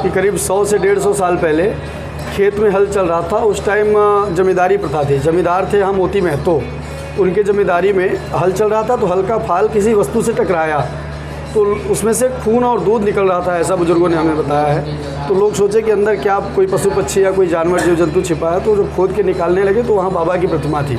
कि करीब 100 से 150 साल पहले खेत में हल चल रहा था। उस टाइम जमींदारी प्रथा थी। जमींदार थे यहाँ मोती महतो, उनके जमींदारी में हल चल रहा था तो हल का फाल किसी वस्तु से टकराया तो उसमें से खून और दूध निकल रहा था, ऐसा बुजुर्गों ने हमें बताया है। तो लोग सोचे कि अंदर क्या कोई पशु पक्षी या कोई जानवर जीव जंतु छिपा है। तो जब खोद के निकालने लगे तो वहाँ बाबा की प्रतिमा थी।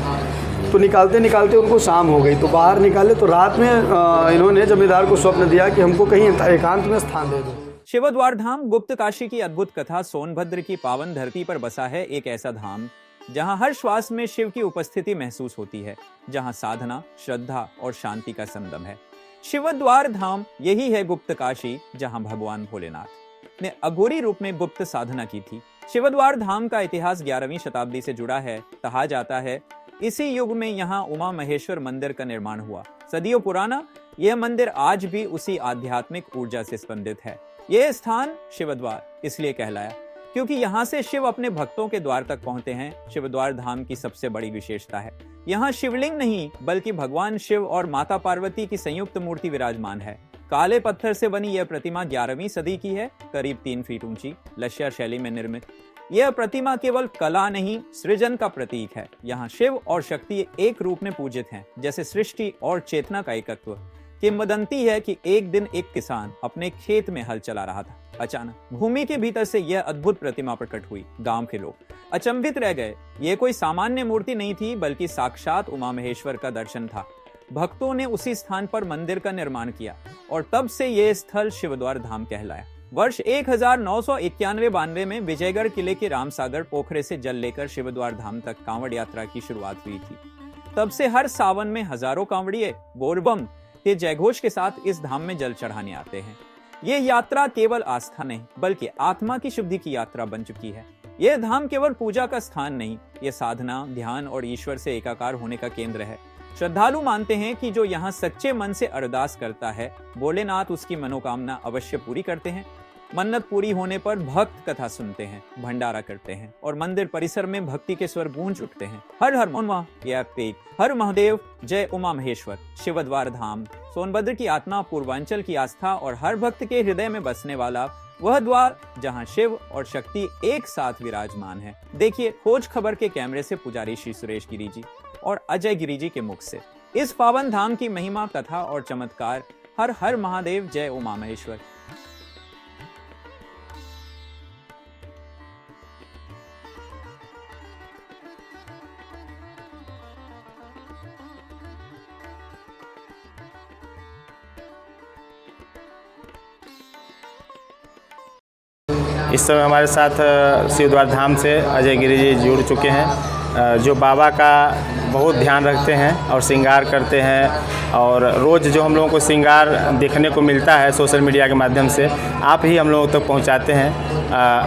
तो निकालते निकालते उनको शाम हो गई तो बाहर निकाले तो रात में इन्होंने जमींदार को स्वप्न दिया कि हमको कहीं एकांत में स्थान दे दो। शिवद्वार धाम गुप्त काशी की अद्भुत कथा सोनभद्र की पावन धरती पर बसा है एक ऐसा धाम जहां हर श्वास में शिव की उपस्थिति महसूस होती है, जहां साधना, श्रद्धा और शांति का संगम है। शिवद्वार धाम यही है गुप्त काशी जहां भगवान भोलेनाथ ने अघोरी रूप में गुप्त साधना की थी। शिवद्वार धाम का इतिहास 11वीं शताब्दी से जुड़ा है। कहा जाता है इसी युग में यहाँ उमा महेश्वर मंदिर का निर्माण हुआ। सदियों पुराना यह मंदिर आज भी उसी आध्यात्मिक ऊर्जा से स्पंदित है। यह स्थान शिवद्वार इसलिए कहलाया क्योंकि यहाँ से शिव अपने भक्तों के द्वार तक पहुंचते हैं। शिवद्वार धाम की सबसे बड़ी विशेषता है यहाँ शिवलिंग नहीं बल्कि भगवान शिव और माता पार्वती की संयुक्त मूर्ति विराजमान है। काले पत्थर से बनी यह प्रतिमा 11वीं सदी की है, करीब 3 फीट ऊंची, लश्यर शैली में निर्मित। यह प्रतिमा केवल कला नहीं, सृजन का प्रतीक है। यहाँ शिव और शक्ति एक रूप में पूजित हैं, जैसे सृष्टि और चेतना का एकत्व। किंवदंती है कि एक दिन एक किसान अपने खेत में हल चला रहा था। अचानक भूमि के भीतर से यह अद्भुत प्रतिमा प्रकट हुई। गांव के लोग अचंभित रह गए। यह कोई सामान्य मूर्ति नहीं थी बल्कि साक्षात उमा महेश्वर का दर्शन था। भक्तों ने उसी स्थान पर मंदिर का निर्माण किया और तब से यह स्थल शिवद्वार धाम कहलाया। वर्ष 1991-92 में विजयगढ़ किले के रामसागर पोखरे से जल लेकर शिवद्वार धाम तक कांवड़ यात्रा की शुरुआत हुई थी। तब से हर सावन में हजारों कांवड़िए बोलबम के जयघोष के साथ इस धाम में जल चढ़ाने आते हैं। ये यात्रा केवल आस्था नहीं बल्कि आत्मा की शुद्धि की यात्रा बन चुकी है। यह धाम केवल पूजा का स्थान नहीं, ये साधना, ध्यान और ईश्वर से एकाकार होने का केंद्र है। श्रद्धालु मानते हैं कि जो यहाँ सच्चे मन से अरदास करता है, भोलेनाथ उसकी मनोकामना अवश्य पूरी करते हैं। मन्नत पूरी होने पर भक्त कथा सुनते हैं, भंडारा करते हैं और मंदिर परिसर में भक्ति के स्वर गूंज उठते हैं। हर हर हर महादेव, जय उमा महेश्वर। शिवद्वार धाम सोनभद्र की आत्मा, पूर्वांचल की आस्था और हर भक्त के हृदय में बसने वाला वह द्वार जहां शिव और शक्ति एक साथ विराजमान है। देखिए खोज खबर के कैमरे से पुजारी श्री सुरेश गिरी जी और अजय गिरी जी के मुख से इस पावन धाम की महिमा, कथा और चमत्कार। हर हर महादेव, जय उमा महेश्वर। इस समय हमारे साथ शिवद्वार धाम से अजय गिरी जी जुड़ चुके हैं, जो बाबा का बहुत ध्यान रखते हैं और श्रृंगार करते हैं। और रोज़ जो हम लोगों को श्रृंगार देखने को मिलता है सोशल मीडिया के माध्यम से, आप ही हम लोगों तक पहुंचाते हैं।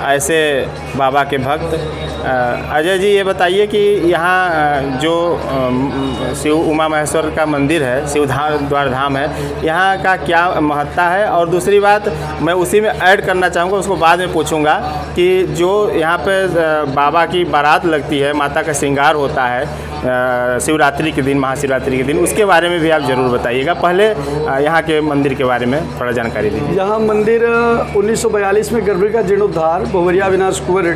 ऐसे बाबा के भक्त अजय जी, ये बताइए कि यहाँ जो शिव उमा महेश्वर का मंदिर है, शिवद्वार धाम है, यहाँ का क्या महत्ता है? और दूसरी बात मैं उसी में ऐड करना चाहूँगा, उसको बाद में पूछूंगा कि जो यहाँ पे बाबा की बारात लगती है, माता का श्रृंगार होता है शिवरात्रि के दिन, महाशिवरात्रि के दिन, उसके बारे में भी आप ज़रूर बताइएगा। पहले यहाँ के मंदिर के बारे में थोड़ा जानकारी दीजिए। यहाँ मंदिर 1942 में गर्भगृह का जीर्णोद्धार बहुवरिया अविनाश कुंवर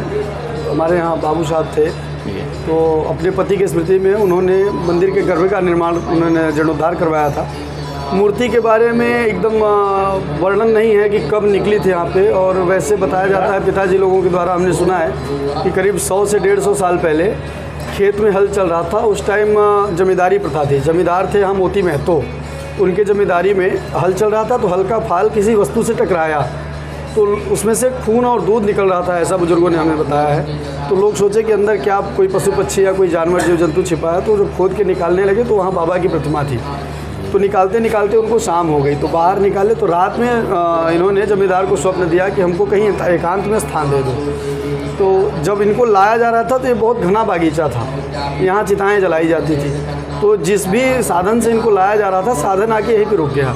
हमारे यहाँ बाबू साहब थे, तो अपने पति की स्मृति में उन्होंने मंदिर के गर्भगृह का निर्माण, उन्होंने जीर्णोद्धार करवाया था। मूर्ति के बारे में एकदम वर्णन नहीं है कि कब निकली थी यहाँ पे, और वैसे बताया जाता है, पिताजी लोगों के द्वारा हमने सुना है कि करीब 100 से 150 साल पहले खेत में हल चल रहा था। उस टाइम जमींदारी प्रथा थी। जमींदार थे यहाँ मोती महतो, उनके जमींदारी में हल चल रहा था तो हल का फाल किसी वस्तु से टकराया तो उसमें से खून और दूध निकल रहा था, ऐसा बुजुर्गों ने हमें बताया है। तो लोग सोचे कि अंदर क्या कोई पशु पक्षी या कोई जानवर जीव जंतु छिपा है। तो जब खोद के निकालने लगे तो वहाँ बाबा की प्रतिमा थी। तो निकालते निकालते उनको शाम हो गई तो बाहर निकाले तो रात में इन्होंने जमींदार को स्वप्न दिया कि हमको कहीं एकांत में स्थान दे दो। तो जब इनको लाया जा रहा था तो ये बहुत घना बागीचा था, यहाँ चिताएँ जलाई जाती थी। तो जिस भी साधन से इनको लाया जा रहा था, साधन आके यहीं पे रुक गया।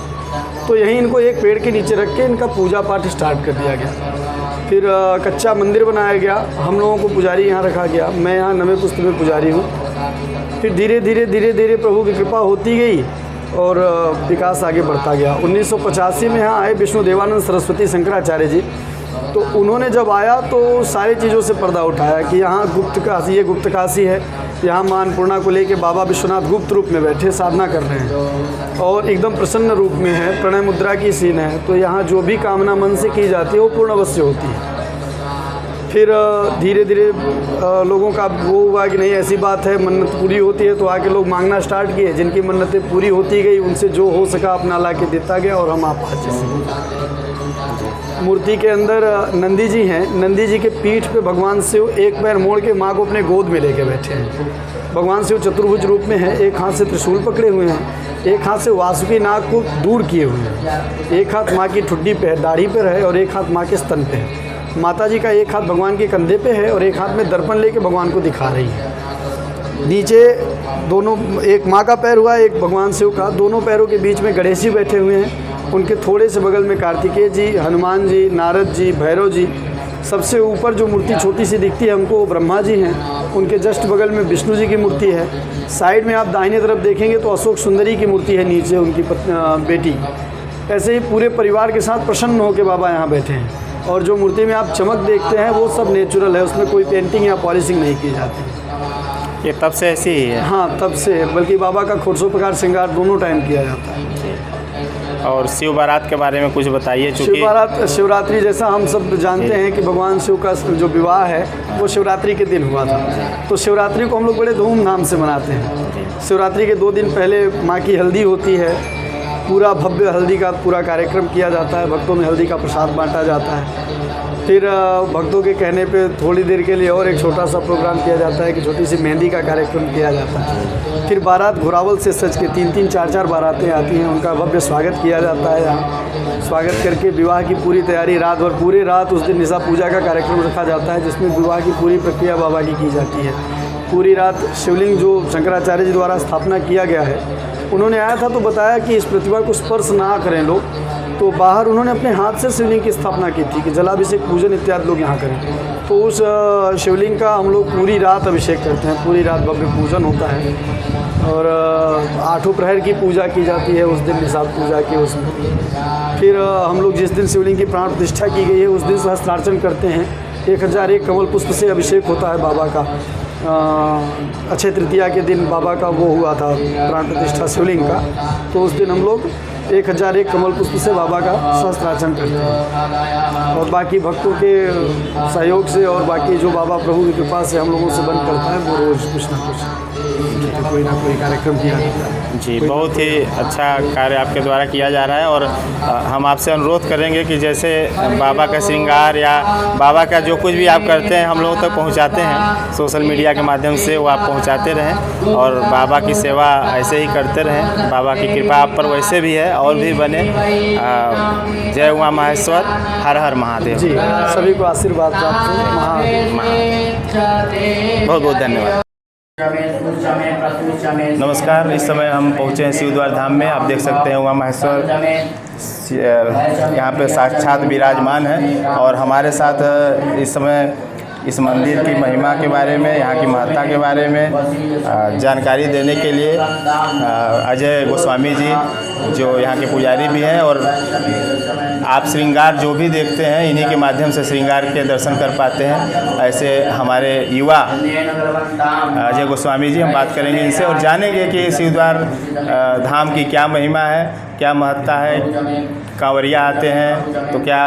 तो यहीं इनको एक पेड़ के नीचे रख के इनका पूजा पाठ स्टार्ट कर दिया गया। फिर कच्चा मंदिर बनाया गया, हम लोगों को पुजारी यहाँ रखा गया। मैं यहाँ नवे पुस्त में पुजारी हूँ। फिर धीरे धीरे प्रभु की कृपा होती गई और विकास आगे बढ़ता गया। 1985 में यहाँ आए विष्णु देवानंद सरस्वती शंकराचार्य जी, तो उन्होंने जब आया तो सारी चीज़ों से पर्दा उठाया कि यहाँ गुप्त काशी, ये गुप्त काशी है, यहाँ माँ अन्नपूर्णा को लेके बाबा विश्वनाथ गुप्त रूप में बैठे साधना कर रहे हैं और एकदम प्रसन्न रूप में है, प्रणय मुद्रा की सीन है। तो यहाँ जो भी कामना मन से की जाती है वो पूर्ण अवश्य होती है। फिर धीरे धीरे लोगों का वो हुआ कि नहीं ऐसी बात है, मन्नत पूरी होती है, तो आके लोग मांगना स्टार्ट किए। जिनकी मन्नतें पूरी होती गई उनसे जो हो सका अपना ला के देता गया और हम आप मूर्ति के अंदर नंदी जी हैं। नंदी जी के पीठ पे भगवान शिव एक पैर मोड़ के माँ को अपने गोद में लेके बैठे हैं। भगवान शिव चतुर्भुज रूप में है, एक हाथ से त्रिशूल पकड़े हुए हैं, एक हाथ से वासुकी नाग को दूर किए हुए हैं, एक हाथ माँ की ठुड्डी पे है, दाढ़ी पर है और एक हाथ माँ के स्तन पे है। माता जी का एक हाथ भगवान के कंधे पे है और एक हाथ में दर्पण लेके भगवान को दिखा रही है। नीचे दोनों, एक माँ का पैर हुआ, एक भगवान शिव का, दोनों पैरों के बीच में गणेश जी बैठे हुए हैं। उनके थोड़े से बगल में कार्तिकेय जी, हनुमान जी, नारद जी, भैरव जी। सबसे ऊपर जो मूर्ति छोटी सी दिखती है हमको वो ब्रह्मा जी हैं। उनके जस्ट बगल में विष्णु जी की मूर्ति है। साइड में आप दाहिने तरफ देखेंगे तो अशोक सुंदरी की मूर्ति है, नीचे उनकी बेटी। ऐसे ही पूरे परिवार के साथ प्रसन्न होकर बाबा यहाँ बैठे हैं। और जो मूर्ति में आप चमक देखते हैं वो सब नेचुरल है, उसमें कोई पेंटिंग या पॉलिशिंग नहीं की जाती। ये तब से ऐसी ही है? हाँ, तब से, बल्कि बाबा का खोरसो प्रकार श्रृंगार दोनों टाइम किया जाता है। और शिव बारात के बारे में कुछ बताइए। शिव बारात, शिवरात्रि जैसा हम सब जानते हैं कि भगवान शिव का जो विवाह है वो शिवरात्रि के दिन हुआ था। तो शिवरात्रि को हम लोग बड़े धूमधाम से मनाते हैं। शिवरात्रि के 2 दिन पहले माँ की हल्दी होती है, पूरा भव्य हल्दी का पूरा कार्यक्रम किया जाता है। भक्तों में हल्दी का प्रसाद बांटा जाता है। फिर भक्तों के कहने पे थोड़ी देर के लिए और एक छोटा सा प्रोग्राम किया जाता है कि छोटी सी मेहंदी का कार्यक्रम किया जाता है। फिर बारात घोरावल से सज के 3-3, 4-4 बारातें आती हैं, उनका भव्य स्वागत किया जाता है। यहाँ स्वागत करके विवाह की पूरी तैयारी रात भर, पूरे रात उस दिन निशा पूजा का कार्यक्रम रखा जाता है, जिसमें विवाह की पूरी प्रक्रिया बाबा की जाती है। पूरी रात शिवलिंग जो शंकराचार्य जी द्वारा स्थापना किया गया है, उन्होंने आया था तो बताया कि इस प्रतिमा को स्पर्श ना करें लोग, तो बाहर उन्होंने अपने हाथ से शिवलिंग की स्थापना की थी कि जलाभिषेक पूजन इत्यादि लोग यहाँ करें। तो उस शिवलिंग का हम लोग पूरी रात अभिषेक करते हैं, पूरी रात भव्य पूजन होता है और 8 प्रहर की पूजा की जाती है उस दिन, निषाद पूजा की उसमें। फिर हम लोग जिस दिन शिवलिंग की प्राण प्रतिष्ठा की गई है उस दिन सहस्त्रार्चन करते हैं। 1001 कमल पुष्प से अभिषेक होता है बाबा का। अक्षय तृतीया के दिन बाबा का वो हुआ था प्राण प्रतिष्ठा शिवलिंग का, तो उस दिन हम लोग 1001 कमल पुष्प से बाबा का सहस्त्रार्चन करते हैं। और बाकी भक्तों के सहयोग से और बाकी जो बाबा प्रभु की कृपा से हम लोगों से बन करता है वो रोज़ कुछ ना कुछ कोई ना कोई कार्यक्रम किया जाता है। जी, बहुत ही अच्छा कार्य आपके द्वारा किया जा रहा है। और हम आपसे अनुरोध करेंगे कि जैसे बाबा का श्रृंगार या बाबा का जो कुछ भी आप करते हैं हम लोगों तक पहुंचाते हैं सोशल मीडिया के माध्यम से, वो आप पहुंचाते रहें और बाबा की सेवा ऐसे ही करते रहें। बाबा की कृपा आप पर वैसे भी है और भी बने। जय उमा महेश्वर, हर हर महादेव। जी, सभी को आशीर्वाद प्राप्त हो। बहुत बहुत धन्यवाद। नमस्कार, इस समय हम पहुँचे हैं शिवद्वार धाम में। आप देख सकते हैं उमा महेश्वर यहाँ पे साक्षात विराजमान है और हमारे साथ इस समय इस मंदिर की महिमा के बारे में, यहाँ की महत्ता के बारे में जानकारी देने के लिए अजय गोस्वामी जी जो यहाँ के पुजारी भी हैं, और आप श्रृंगार जो भी देखते हैं इन्हीं के माध्यम से श्रृंगार के दर्शन कर पाते हैं। ऐसे हमारे युवा अजय गोस्वामी जी, हम बात करेंगे इनसे और जानेंगे कि शिवद्वार धाम की क्या महिमा है, क्या महत्ता है। कांवरिया आते हैं तो क्या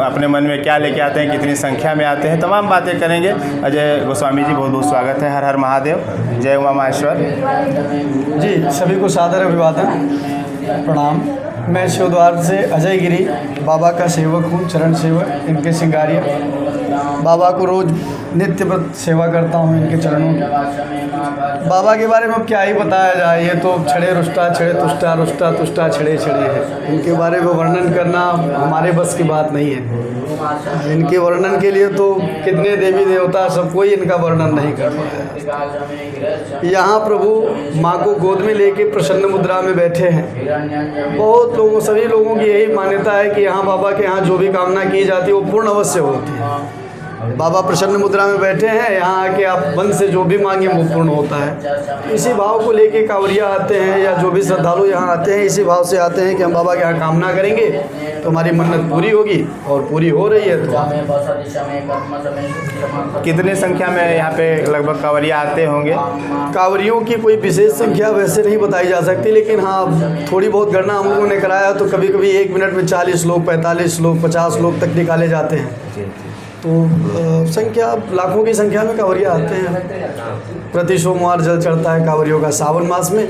अपने मन में क्या लेके आते हैं, कितनी संख्या में आते हैं, तमाम बातें करेंगे। अजय गोस्वामी जी, बहुत बहुत स्वागत है। हर हर महादेव, जय उमा महेश्वर। जी, सभी को सादर अभिवादन, प्रणाम। मैं शिवद्वार से अजय गिरी बाबा का सेवक हूँ, चरण सेवक, इनके श्रृंगारिया। बाबा को रोज़ नित्य व्रत सेवा करता हूँ इनके चरणों की। बाबा के बारे में अब क्या ही बताया जाए, ये तो छड़े रुष्टा, छड़े तुष्टा, रुष्टा तुष्टा, छड़े छड़े है। इनके बारे में वर्णन करना हमारे बस की बात नहीं है। इनके वर्णन के लिए तो कितने देवी देवता, सब कोई इनका वर्णन नहीं कर पाया। यहाँ प्रभु माँ को गोद में लेके प्रसन्न मुद्रा में बैठे हैं। बहुत लोगों, सभी लोगों की यही मान्यता है कि यहाँ बाबा के यहाँ जो भी कामना की जाती है वो पूर्ण अवश्य होती है। बाबा प्रसन्न मुद्रा में बैठे हैं, यहाँ आके आप मन से जो भी मांगे वो पूर्ण होता है। इसी भाव को लेके कांवरिया आते हैं या जो भी श्रद्धालु यहाँ आते हैं, इसी भाव से आते हैं कि हम बाबा के यहाँ कामना करेंगे तो हमारी मन्नत पूरी होगी, और पूरी हो रही है। तो कितने संख्या में यहाँ पे लगभग कांवरिया आते होंगे? कांवरियों की कोई विशेष संख्या वैसे नहीं बताई जा सकती, लेकिन हाँ थोड़ी बहुत गणना हम लोगों ने कराया तो कभी कभी 1 मिनट में 40 लोग, 45 लोग, 50 लोग तक निकाले जाते हैं। तो संख्या लाखों की संख्या में कांवरिया आते हैं। प्रति सोमवार जल चढ़ता है कांवरियों का सावन मास में।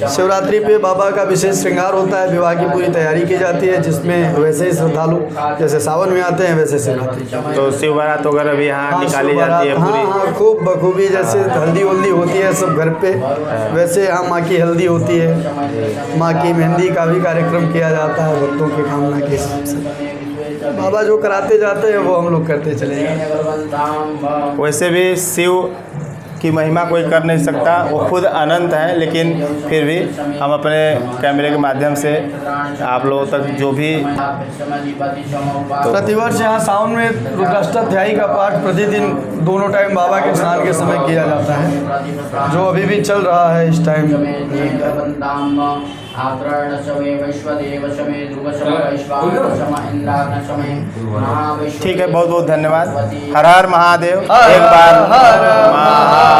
शिवरात्रि पे बाबा का विशेष श्रृंगार होता है, विवाह की पूरी तैयारी की जाती है, जिसमें वैसे ही श्रद्धालु जैसे सावन में आते हैं वैसे शिवरात्रि। तो शिव बारात वगैरह भी यहाँ निकाली जाती है पूरी? हाँ, खूब बखूबी, जैसे हल्दी वल्दी होती है सब घर पे, वैसे यहाँ माँ की हल्दी होती है, माँ की मेहंदी का भी कार्यक्रम किया जाता है भक्तों की कामना के हिसाब से। बाबा जो कराते जाते हैं वो हम लोग करते चले जाते। वैसे भी शिव की महिमा कोई कर नहीं सकता, वो खुद अनंत है, लेकिन फिर भी हम अपने कैमरे के माध्यम से आप लोगों तक जो भी प्रतिवर्ष यहाँ सावन में रुद्राष्टाध्यायी का पाठ प्रतिदिन दोनों टाइम बाबा के स्नान के समय किया जाता है, जो अभी भी चल रहा है इस टाइम। ठीक है, बहुत बहुत धन्यवाद। हर हर महादेव। एक बार महादेव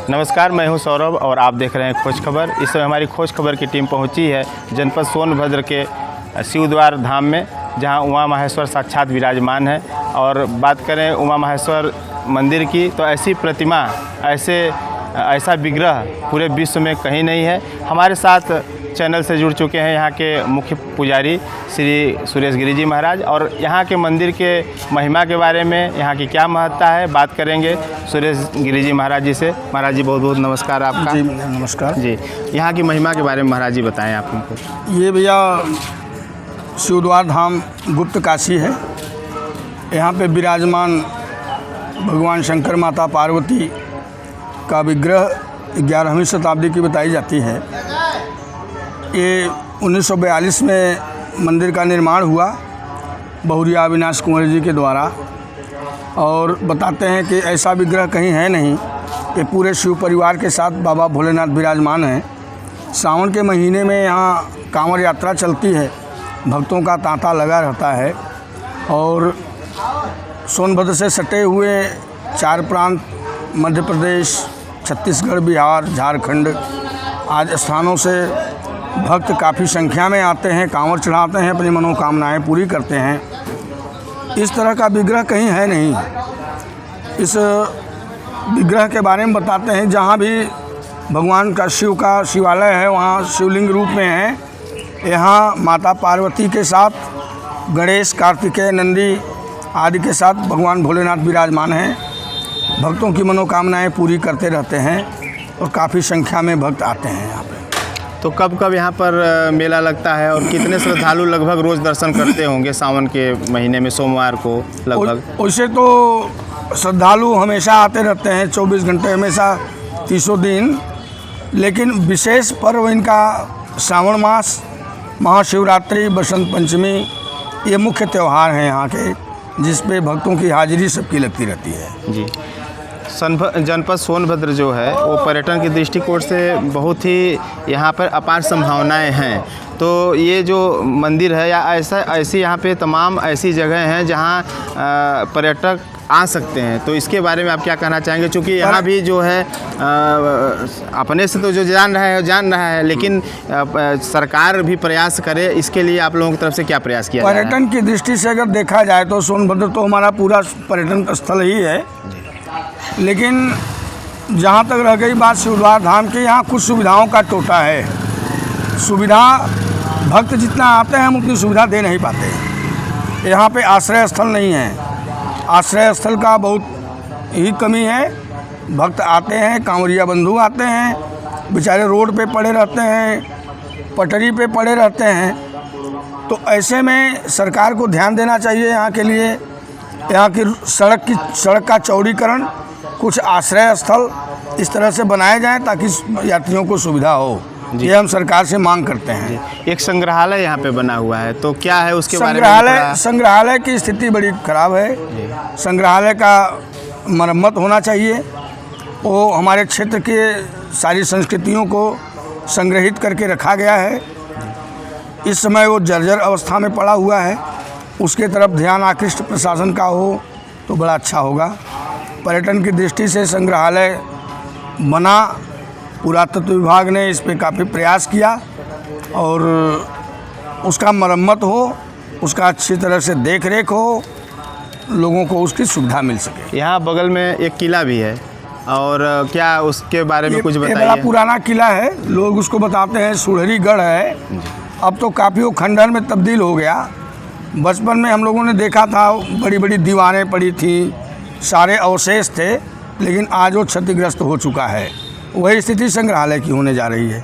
नमस्कार, मैं हूं सौरभ और आप देख रहे हैं खोज खबर। इस समय हमारी खोज खबर की टीम पहुंची है जनपद सोनभद्र के शिवद्वार धाम में, जहां उमा महेश्वर साक्षात विराजमान है। और बात करें उमा महेश्वर मंदिर की, तो ऐसी प्रतिमा, ऐसा विग्रह पूरे विश्व में कहीं नहीं है। हमारे साथ चैनल से जुड़ चुके हैं यहाँ के मुख्य पुजारी श्री सुरेश गिरी जी महाराज, और यहाँ के मंदिर के महिमा के बारे में, यहाँ की क्या महत्ता है, बात करेंगे सुरेश गिरी जी महाराज जी से। महाराज जी बहुत बहुत नमस्कार आपका। जी नमस्कार जी, यहाँ की महिमा के बारे में महाराज जी बताएं आप हमको। ये भैया शिवद्वार धाम गुप्त काशी है। यहाँ पे विराजमान भगवान शंकर, माता पार्वती का विग्रह 11वीं शताब्दी की बताई जाती है। ये 1942 में मंदिर का निर्माण हुआ बहुरिया अविनाश कुंवर जी के द्वारा, और बताते हैं कि ऐसा विग्रह कहीं है नहीं। ये पूरे शिव परिवार के साथ बाबा भोलेनाथ विराजमान हैं। सावन के महीने में यहाँ कांवड़ यात्रा चलती है, भक्तों का तांता लगा रहता है। और सोनभद्र से सटे हुए 4 प्रांत, मध्य प्रदेश, छत्तीसगढ़, बिहार, झारखंड आदि स्थानों से भक्त काफ़ी संख्या में आते हैं, कांवड़ चढ़ाते हैं, अपनी मनोकामनाएं पूरी करते हैं। इस तरह का विग्रह कहीं है नहीं। इस विग्रह के बारे में बताते हैं, जहाँ भी भगवान का शिव का शिवालय है वहाँ शिवलिंग रूप में है। यहाँ माता पार्वती के साथ गणेश, कार्तिकेय, नंदी आदि के साथ भगवान भोलेनाथ विराजमान हैं। भक्तों की मनोकामनाएं पूरी करते रहते हैं और काफ़ी संख्या में भक्त आते हैं यहाँ पे। तो कब कब यहाँ पर मेला लगता है और कितने श्रद्धालु लगभग रोज़ दर्शन करते होंगे सावन के महीने में सोमवार को लगभग? वैसे तो श्रद्धालु हमेशा आते रहते हैं 24 घंटे, हमेशा 300 दिन। लेकिन विशेष पर्व इनका श्रावण मास, महाशिवरात्रि, बसंत पंचमी, ये मुख्य त्यौहार हैं यहाँ के, जिस पे भक्तों की हाजिरी सबकी लगती रहती है। जी, जनपद सोनभद्र जो है वो पर्यटन की दृष्टिकोण से बहुत ही यहाँ पर अपार संभावनाएं हैं। तो ये जो मंदिर है या ऐसी यहाँ पे तमाम ऐसी जगह हैं जहाँ पर्यटक आ सकते हैं, तो इसके बारे में आप क्या कहना चाहेंगे? क्योंकि यहाँ भी जो है अपने से तो जो जान रहा है, लेकिन सरकार भी प्रयास करे, इसके लिए आप लोगों की तरफ से क्या प्रयास किया जा रहा है? पर्यटन की दृष्टि से अगर देखा जाए तो सोनभद्र तो हमारा पूरा पर्यटन स्थल ही है। लेकिन जहाँ तक रह गई बात शिवद्वार धाम की, यहाँ कुछ सुविधाओं का टोटा है। सुविधा भक्त जितना आते हैं हम उतनी सुविधा दे नहीं पाते। यहाँ पे आश्रय स्थल नहीं है, आश्रय स्थल का बहुत ही कमी है। भक्त आते हैं, कांवरिया बंधु आते हैं, बेचारे रोड पे पड़े रहते हैं, पटरी पे पड़े रहते हैं। तो ऐसे में सरकार को ध्यान देना चाहिए यहाँ के लिए। यहाँ की सड़क का चौड़ीकरण, कुछ आश्रय स्थल इस तरह से बनाए जाएं ताकि यात्रियों को सुविधा हो। ये हम सरकार से मांग करते हैं। एक संग्रहालय यहाँ पे बना हुआ है, तो क्या है उसके बारे में? संग्रहालय की स्थिति बड़ी खराब है। संग्रहालय का मरम्मत होना चाहिए। वो हमारे क्षेत्र के सारी संस्कृतियों को संग्रहित करके रखा गया है। इस समय वो जर्जर अवस्था में पड़ा हुआ है। उसके तरफ ध्यान आकृष्ट प्रशासन का हो तो बड़ा अच्छा होगा। पर्यटन की दृष्टि से संग्रहालय बना, पुरातत्व विभाग ने इस पे काफ़ी प्रयास किया और उसका मरम्मत हो, उसका अच्छी तरह से देख रेख हो, लोगों को उसकी सुविधा मिल सके। यहाँ बगल में एक किला भी है, और क्या उसके बारे में कुछ बताइए? बड़ा पुराना किला है, लोग उसको बताते हैं सुढ़रीगढ़ है। अब तो काफ़ी वो खंडहर में तब्दील हो गया। बचपन में हम लोगों ने देखा था, बड़ी बड़ी दीवारें पड़ी थी, सारे अवशेष थे, लेकिन आज वो क्षतिग्रस्त हो चुका है। वही स्थिति संग्रहालय की होने जा रही है।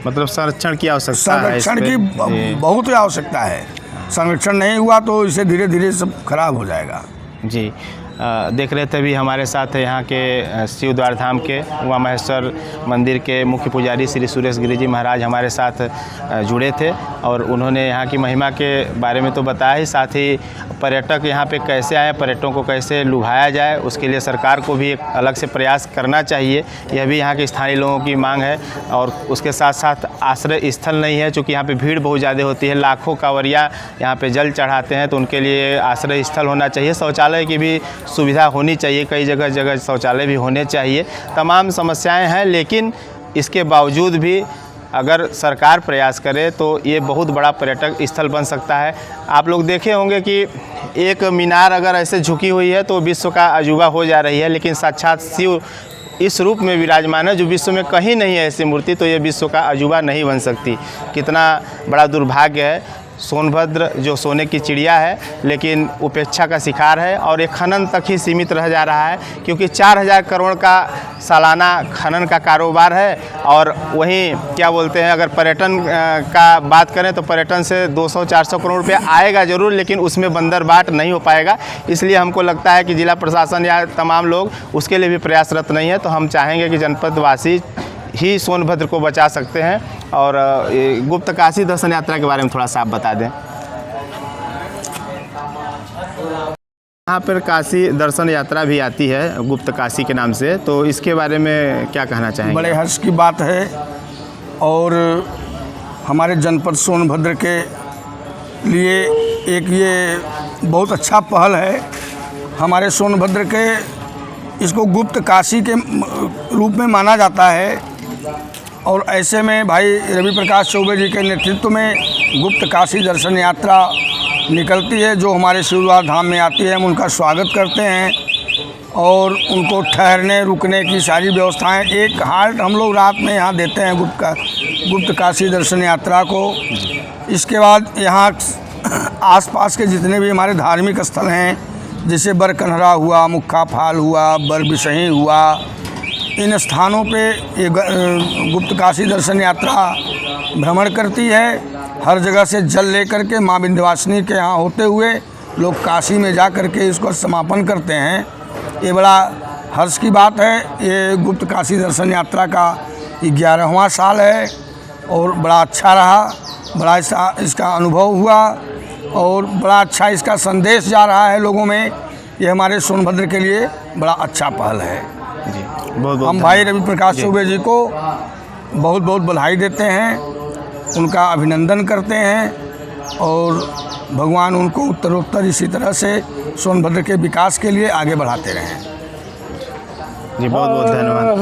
मतलब संरक्षण की आवश्यकता है, संरक्षण की बहुत आवश्यकता है। संरक्षण नहीं हुआ तो इसे धीरे धीरे सब खराब हो जाएगा। जी, देख रहे थे भी हमारे साथ यहाँ के शिवद्वार धाम के उमा महेश्वर मंदिर के मुख्य पुजारी श्री सुरेश गिरी जी महाराज हमारे साथ जुड़े थे, और उन्होंने यहाँ की महिमा के बारे में तो बताया ही, साथ ही पर्यटक यहाँ पे कैसे आए, पर्यटकों को कैसे लुभाया जाए, उसके लिए सरकार को भी एक अलग से प्रयास करना चाहिए। यह भी यहाँ के स्थानीय लोगों की मांग है। और उसके साथ साथ आश्रय स्थल नहीं है, चूँकि यहाँ पे भीड़ बहुत ज़्यादा होती है, लाखों कांवरिया यहाँ पे जल चढ़ाते हैं, तो उनके लिए आश्रय स्थल होना चाहिए। शौचालय की भी सुविधा होनी चाहिए, कई जगह जगह शौचालय भी होने चाहिए। तमाम समस्याएं हैं, लेकिन इसके बावजूद भी अगर सरकार प्रयास करे तो ये बहुत बड़ा पर्यटक स्थल बन सकता है। आप लोग देखे होंगे कि एक मीनार अगर ऐसे झुकी हुई है तो विश्व का अजूबा हो जा रही है, लेकिन साक्षात शिव इस रूप में विराजमान है जो विश्व में कहीं नहीं है ऐसी मूर्ति, तो ये विश्व का अजूबा नहीं बन सकती। कितना बड़ा दुर्भाग्य है। सोनभद्र जो सोने की चिड़िया है, लेकिन उपेक्षा का शिकार है और एक खनन तक ही सीमित रह जा रहा है, क्योंकि 4000 करोड़ का सालाना खनन का कारोबार है। और वहीं क्या बोलते हैं, अगर पर्यटन का बात करें तो पर्यटन से 200-400 करोड़ रुपया आएगा ज़रूर, लेकिन उसमें बंदरबाट नहीं हो पाएगा। इसलिए हमको लगता है कि जिला प्रशासन या तमाम लोग उसके लिए भी प्रयासरत नहीं है। तो हम चाहेंगे कि जनपद वासी ही सोनभद्र को बचा सकते हैं। और गुप्त काशी दर्शन यात्रा के बारे में थोड़ा सा आप बता दें। यहाँ पर काशी दर्शन यात्रा भी आती है गुप्त काशी के नाम से, तो इसके बारे में क्या कहना चाहेंगे? बड़े हर्ष की बात है, और हमारे जनपद सोनभद्र के लिए एक ये बहुत अच्छा पहल है। हमारे सोनभद्र के इसको गुप्त काशी के रूप में माना जाता है, और ऐसे में भाई रवि प्रकाश चौबे जी के नेतृत्व में गुप्त काशी दर्शन यात्रा निकलती है, जो हमारे शिवद्वार धाम में आती है। हम उनका स्वागत करते हैं और उनको ठहरने रुकने की सारी व्यवस्थाएं, एक हाल्ट हम लोग रात में यहाँ देते हैं गुप्त काशी दर्शन यात्रा को। इसके बाद यहाँ आसपास के जितने भी हमारे धार्मिक स्थल हैं, जैसे बरकन्हरा हुआ, मुक्खा फाल हुआ, बरबिसही हुआ, इन स्थानों पे ये गुप्त काशी दर्शन यात्रा भ्रमण करती है। हर जगह से जल लेकर के माँ विंध्यवासिनी के यहाँ होते हुए लोग काशी में जा कर के इसको समापन करते हैं। ये बड़ा हर्ष की बात है। ये गुप्त काशी दर्शन यात्रा का 11वां साल है और बड़ा अच्छा रहा, बड़ा इसका अनुभव हुआ और बड़ा अच्छा इसका संदेश जा रहा है लोगों में। ये हमारे सोनभद्र के लिए बड़ा अच्छा पहल है जी। बहुत बहुत हम भाई रवि प्रकाश चौबे जी को बहुत बहुत बधाई देते हैं, उनका अभिनंदन करते हैं और भगवान उनको उत्तरोत्तर इसी तरह से सोनभद्र के विकास के लिए आगे बढ़ाते रहें। जी बहुत बहुत धन्यवाद।